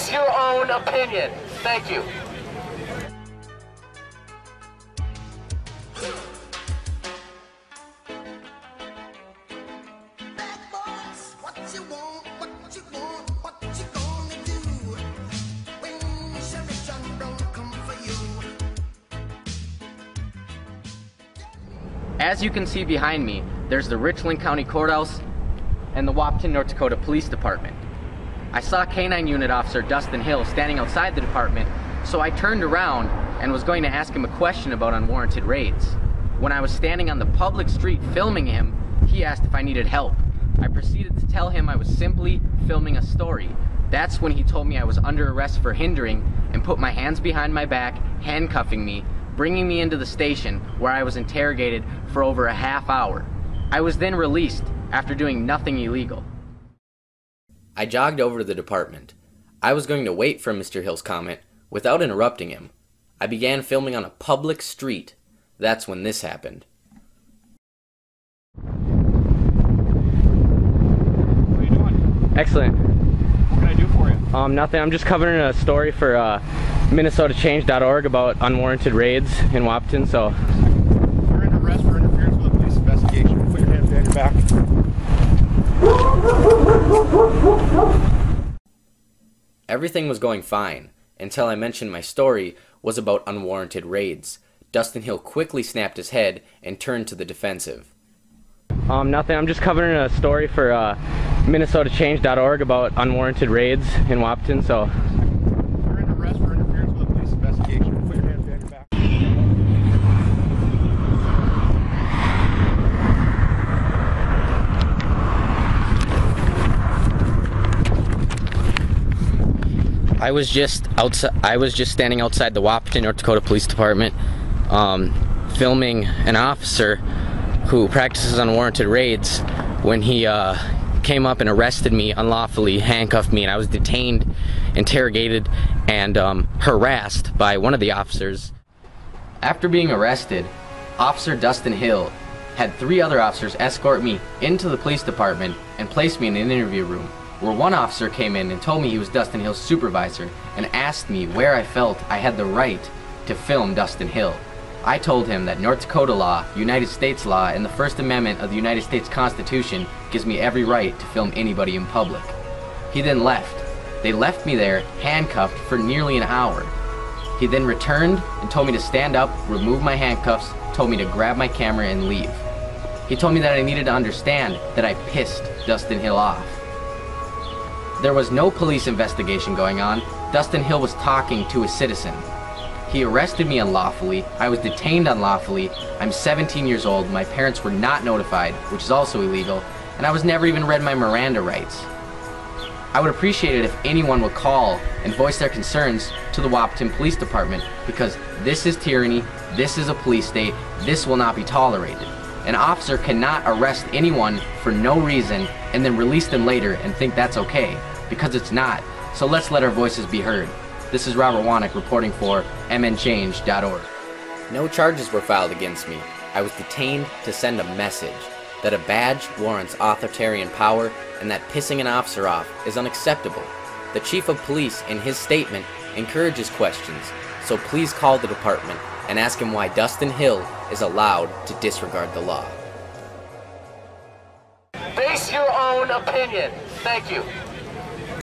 Base your own opinion. Thank you. As you can see behind me, there's the Richland County Courthouse and the Wahpeton, North Dakota Police Department. I saw K-9 Unit Officer Dustin Hill standing outside the department, so I turned around and was going to ask him a question about unwarranted raids. When I was standing on the public street filming him, he asked if I needed help. I proceeded to tell him I was simply filming a story. That's when he told me I was under arrest for hindering and put my hands behind my back, handcuffing me, bringing me into the station where I was interrogated for over a half hour. I was then released after doing nothing illegal. I jogged over to the department. I was going to wait for Mr. Hill's comment without interrupting him. I began filming on a public street. That's when this happened. What are you doing? Excellent. What can I do for you? Nothing. I'm just covering a story for MinnesotaChange.org about unwarranted raids in Wahpeton, so. You're under arrest for interference with a police investigation. Put your hands behind your back. Everything was going fine until I mentioned my story was about unwarranted raids. Dustin Hill quickly snapped his head and turned to the defensive. Nothing. I'm just covering a story for MinnesotaChange.org about unwarranted raids in Wahpeton, so. You're under arrest for interference with a police investigation. Put your hands behind your back. I was just standing outside the Wahpeton, North Dakota Police Department, filming an officer who practices unwarranted raids when he came up and arrested me unlawfully, handcuffed me, and I was detained, interrogated, and harassed by one of the officers. After being arrested, Officer Dustin Hill had 3 other officers escort me into the police department and place me in an interview room, where one officer came in and told me he was Dustin Hill's supervisor and asked me where I felt I had the right to film Dustin Hill. I told him that North Dakota law, United States law, and the First Amendment of the United States Constitution gives me every right to film anybody in public. He then left. They left me there, handcuffed, for nearly an hour. He then returned and told me to stand up, remove my handcuffs, told me to grab my camera and leave. He told me that I needed to understand that I pissed Dustin Hill off. There was no police investigation going on. Dustin Hill was talking to a citizen. He arrested me unlawfully. I was detained unlawfully. I'm 17 years old. My parents were not notified, which is also illegal, and I was never even read my Miranda rights. I would appreciate it if anyone would call and voice their concerns to the Wahpeton Police Department, because this is tyranny, this is a police state, this will not be tolerated. An officer cannot arrest anyone for no reason and then release them later and think that's okay, because it's not. So let's let our voices be heard. This is Robert Wanek reporting for MNChange.org. No charges were filed against me. I was detained to send a message that a badge warrants authoritarian power and that pissing an officer off is unacceptable. The Chief of Police, in his statement, encourages questions, so please call the department and ask him why Dustin Hill is allowed to disregard the law. Base your own opinion. Thank you.